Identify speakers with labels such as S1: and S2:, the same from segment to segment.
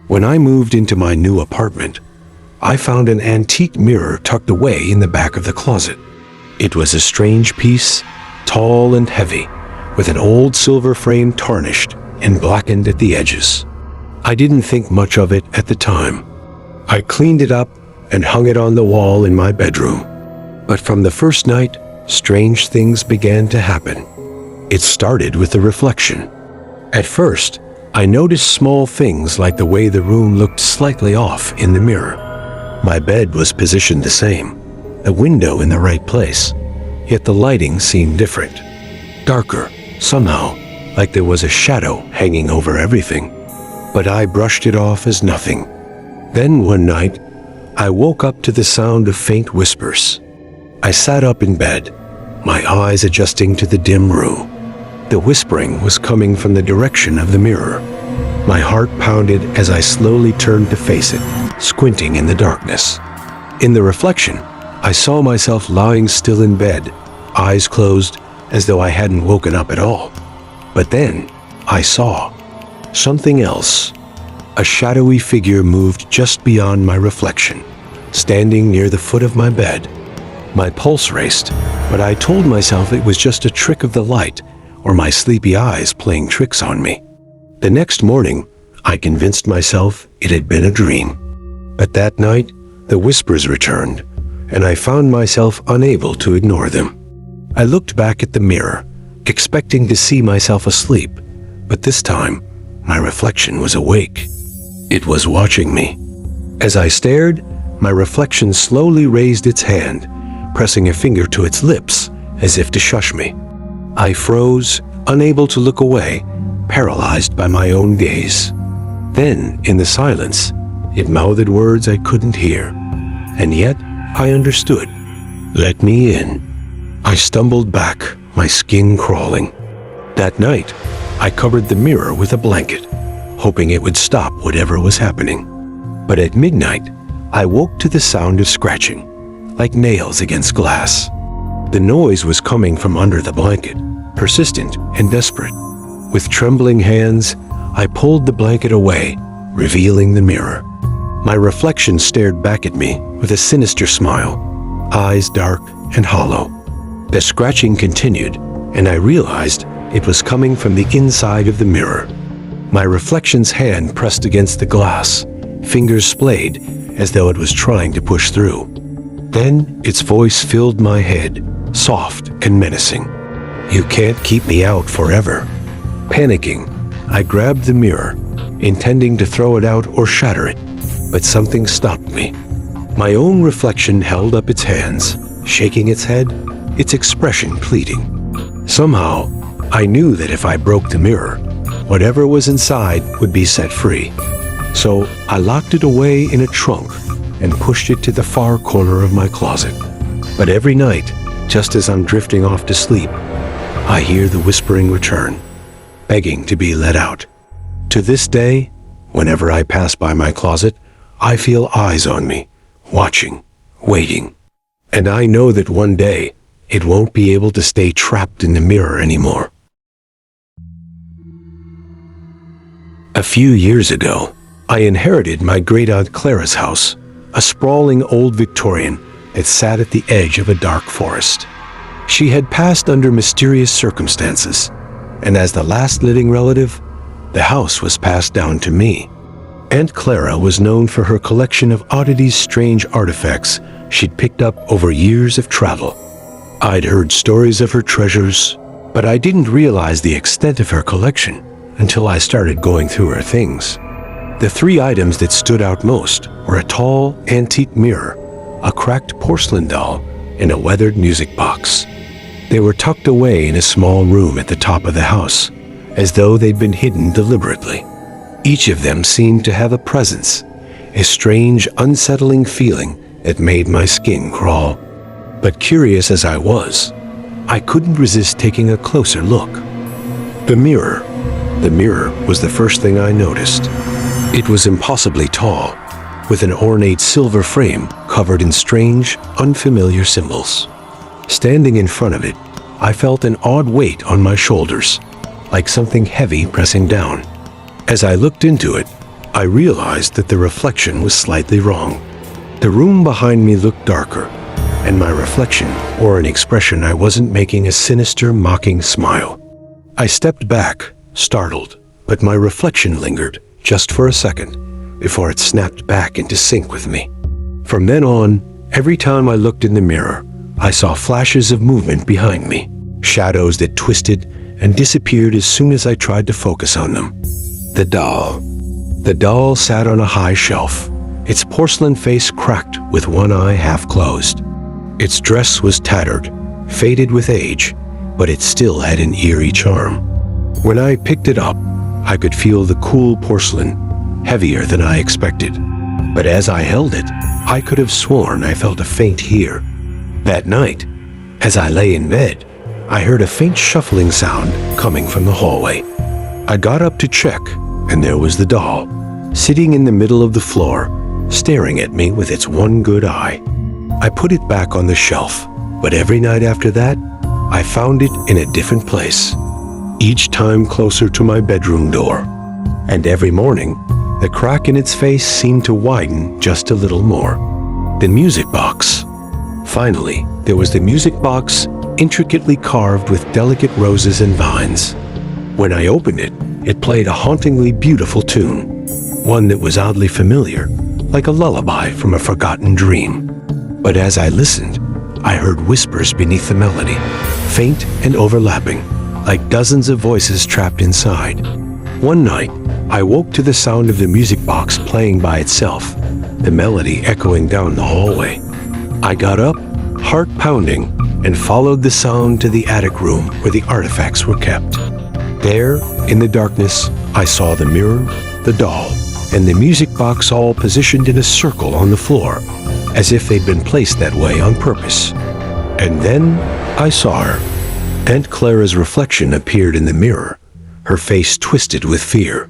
S1: When I moved into my new apartment, I found an antique mirror tucked away in the back of the closet. It was a strange piece, tall and heavy, with an old silver frame tarnished and blackened at the edges. I didn't think much of it at the time. I cleaned it up and hung it on the wall in my bedroom. But from the first night, strange things began to happen. It started with a reflection. At first, I noticed small things like the way the room looked slightly off in the mirror. My bed was positioned the same, the window in the right place, yet the lighting seemed different. Darker, somehow, like there was a shadow hanging over everything. But I brushed it off as nothing. Then one night, I woke up to the sound of faint whispers. I sat up in bed, my eyes adjusting to the dim room. The whispering was coming from the direction of the mirror. My heart pounded as I slowly turned to face it, squinting in the darkness. In the reflection, I saw myself lying still in bed, eyes closed, as though I hadn't woken up at all. But then, I saw something else. A shadowy figure moved just beyond my reflection, standing near the foot of my bed. My pulse raced, but I told myself it was just a trick of the light or my sleepy eyes playing tricks on me. The next morning, I convinced myself it had been a dream. But that night, the whispers returned, and I found myself unable to ignore them. I looked back at the mirror, expecting to see myself asleep, but this time, my reflection was awake. It was watching me. As I stared, my reflection slowly raised its hand, pressing a finger to its lips as if to shush me. I froze, unable to look away, paralyzed by my own gaze. Then, in the silence, it mouthed words I couldn't hear, and yet I understood. "Let me in." I stumbled back, my skin crawling. That night, I covered the mirror with a blanket, hoping it would stop whatever was happening. But at midnight, I woke to the sound of scratching, like nails against glass. The noise was coming from under the blanket, persistent and desperate. With trembling hands, I pulled the blanket away, revealing the mirror. My reflection stared back at me with a sinister smile, eyes dark and hollow. The scratching continued, and I realized it was coming from the inside of the mirror. My reflection's hand pressed against the glass, fingers splayed as though it was trying to push through. Then its voice filled my head, soft and menacing. "You can't keep me out forever." Panicking, I grabbed the mirror, intending to throw it out or shatter it, but something stopped me. My own reflection held up its hands, shaking its head, its expression pleading. Somehow, I knew that if I broke the mirror, whatever was inside would be set free. So I locked it away in a trunk and pushed it to the far corner of my closet. But every night, just as I'm drifting off to sleep, I hear the whispering return, begging to be let out. To this day, whenever I pass by my closet, I feel eyes on me, watching, waiting. And I know that one day, it won't be able to stay trapped in the mirror anymore. A few years ago, I inherited my great-aunt Clara's house, a sprawling old Victorian that sat at the edge of a dark forest. She had passed under mysterious circumstances, and as the last living relative, the house was passed down to me. Aunt Clara was known for her collection of oddities, strange artifacts she'd picked up over years of travel. I'd heard stories of her treasures, but I didn't realize the extent of her collection until I started going through her things. The three items that stood out most were a tall, antique mirror, a cracked porcelain doll, and a weathered music box. They were tucked away in a small room at the top of the house, as though they'd been hidden deliberately. Each of them seemed to have a presence, a strange, unsettling feeling that made my skin crawl. But curious as I was, I couldn't resist taking a closer look. The mirror was the first thing I noticed. It was impossibly tall, with an ornate silver frame covered in strange, unfamiliar symbols. Standing in front of it, I felt an odd weight on my shoulders, like something heavy pressing down. As I looked into it, I realized that the reflection was slightly wrong. The room behind me looked darker, and my reflection wore an expression I wasn't making a sinister, mocking smile. I stepped back, startled, but my reflection lingered just for a second before it snapped back into sync with me. From then on, every time I looked in the mirror, I saw flashes of movement behind me, shadows that twisted and disappeared as soon as I tried to focus on them. The doll. The doll sat on a high shelf, its porcelain face cracked with one eye half closed. Its dress was tattered, faded with age, but it still had an eerie charm. When I picked it up, I could feel the cool porcelain, heavier than I expected. But as I held it, I could have sworn I felt a faint here. That night, as I lay in bed, I heard a faint shuffling sound coming from the hallway. I got up to check, and there was the doll, sitting in the middle of the floor, staring at me with its one good eye. I put it back on the shelf, but every night after that, I found it in a different place, each time closer to my bedroom door. And every morning, the crack in its face seemed to widen just a little more. The music box. Finally, there was the music box, intricately carved with delicate roses and vines. When I opened it, it played a hauntingly beautiful tune, one that was oddly familiar, like a lullaby from a forgotten dream. But as I listened, I heard whispers beneath the melody, faint and overlapping, like dozens of voices trapped inside. One night, I woke to the sound of the music box playing by itself, the melody echoing down the hallway. I got up, heart pounding, and followed the sound to the attic room where the artifacts were kept. There, in the darkness, I saw the mirror, the doll, and the music box all positioned in a circle on the floor, as if they'd been placed that way on purpose. And then I saw her. Aunt Clara's reflection appeared in the mirror, her face twisted with fear.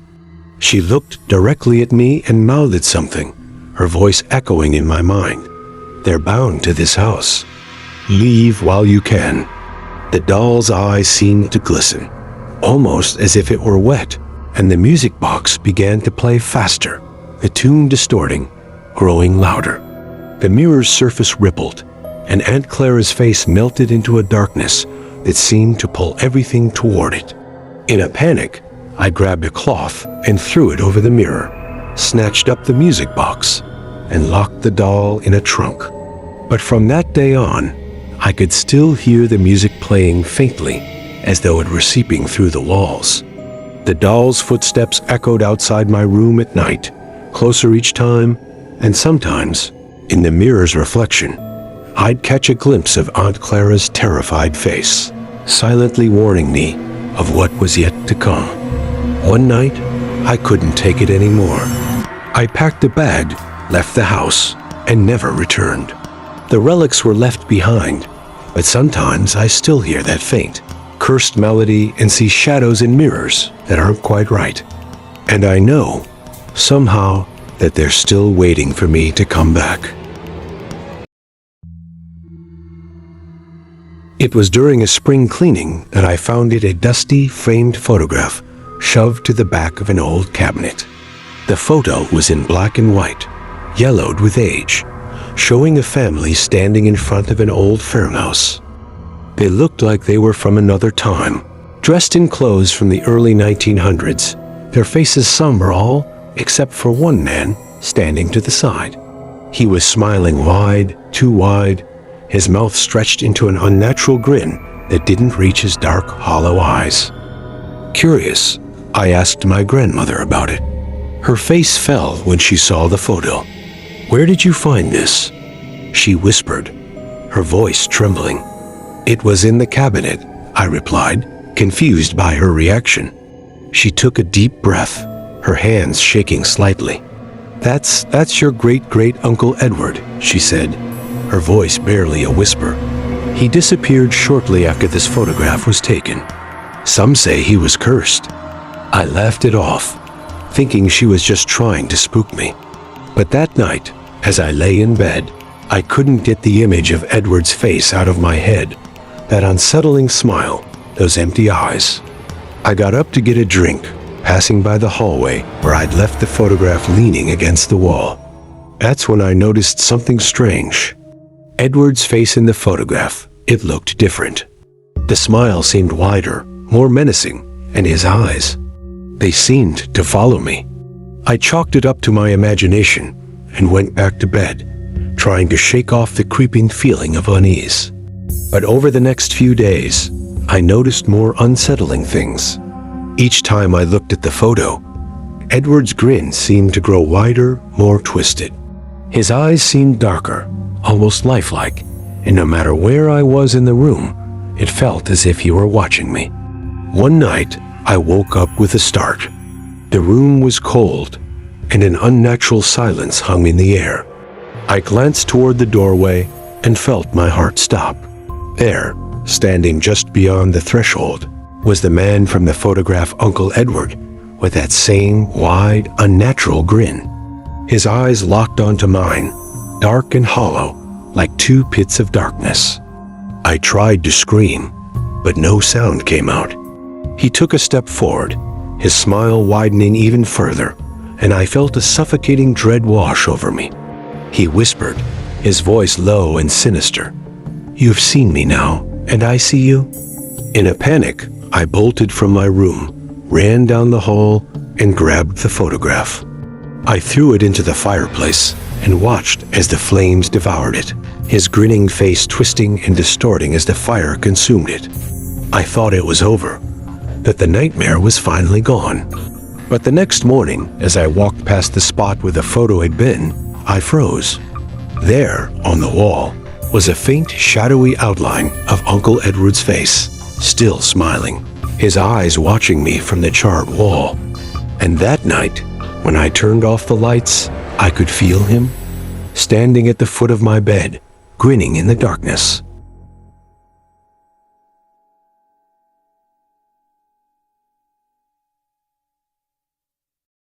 S1: She looked directly at me and mouthed something, her voice echoing in my mind. "They're bound to this house. Leave while you can." The doll's eyes seemed to glisten, almost as if it were wet, and the music box began to play faster, the tune distorting, growing louder. The mirror's surface rippled, and Aunt Clara's face melted into a darkness that seemed to pull everything toward it. In a panic, I grabbed a cloth and threw it over the mirror, snatched up the music box, and locked the doll in a trunk. But from that day on, I could still hear the music playing faintly, as though it were seeping through the walls. The doll's footsteps echoed outside my room at night, closer each time, and sometimes, in the mirror's reflection, I'd catch a glimpse of Aunt Clara's terrified face, silently warning me of what was yet to come. One night, I couldn't take it anymore. I packed a bag, left the house, and never returned. The relics were left behind, but sometimes I still hear that faint, cursed melody and see shadows in mirrors that aren't quite right. And I know, somehow, that they're still waiting for me to come back. It was during a spring cleaning that I found a dusty, framed photograph shoved to the back of an old cabinet. The photo was in black and white, yellowed with age, showing a family standing in front of an old farmhouse. They looked like they were from another time, dressed in clothes from the early 1900s, their faces somber all except for one man standing to the side. He was smiling wide, too wide, his mouth stretched into an unnatural grin that didn't reach his dark, hollow eyes. Curious, I asked my grandmother about it. Her face fell when she saw the photo. "Where did you find this?" she whispered, her voice trembling. "It was in the cabinet," I replied, confused by her reaction. She took a deep breath, her hands shaking slightly. That's your great-great-uncle Edward," she said, her voice barely a whisper. "He disappeared shortly after this photograph was taken. Some say he was cursed." I laughed it off, thinking she was just trying to spook me. But that night, as I lay in bed, I couldn't get the image of Edward's face out of my head, that unsettling smile, those empty eyes. I got up to get a drink, passing by the hallway where I'd left the photograph leaning against the wall. That's when I noticed something strange. Edward's face in the photograph, it looked different. The smile seemed wider, more menacing, and his eyes, they seemed to follow me. I chalked it up to my imagination and went back to bed, trying to shake off the creeping feeling of unease. But over the next few days, I noticed more unsettling things. Each time I looked at the photo, Edward's grin seemed to grow wider, more twisted. His eyes seemed darker, almost lifelike, and no matter where I was in the room, it felt as if he were watching me. One night, I woke up with a start. The room was cold, and an unnatural silence hung in the air. I glanced toward the doorway and felt my heart stop. There, standing just beyond the threshold, was the man from the photograph, Uncle Edward, with that same wide, unnatural grin. His eyes locked onto mine, dark and hollow, like two pits of darkness. I tried to scream, but no sound came out. He took a step forward, his smile widening even further, and I felt a suffocating dread wash over me. He whispered, his voice low and sinister, "You've seen me now, and I see you?" In a panic, I bolted from my room, ran down the hall, and grabbed the photograph. I threw it into the fireplace and watched as the flames devoured it, his grinning face twisting and distorting as the fire consumed it. I thought it was over, that the nightmare was finally gone. But the next morning, as I walked past the spot where the photo had been, I froze. There, on the wall, was a faint, shadowy outline of Uncle Edward's face, still smiling, his eyes watching me from the charred wall. And that night, when I turned off the lights, I could feel him, standing at the foot of my bed, grinning in the darkness.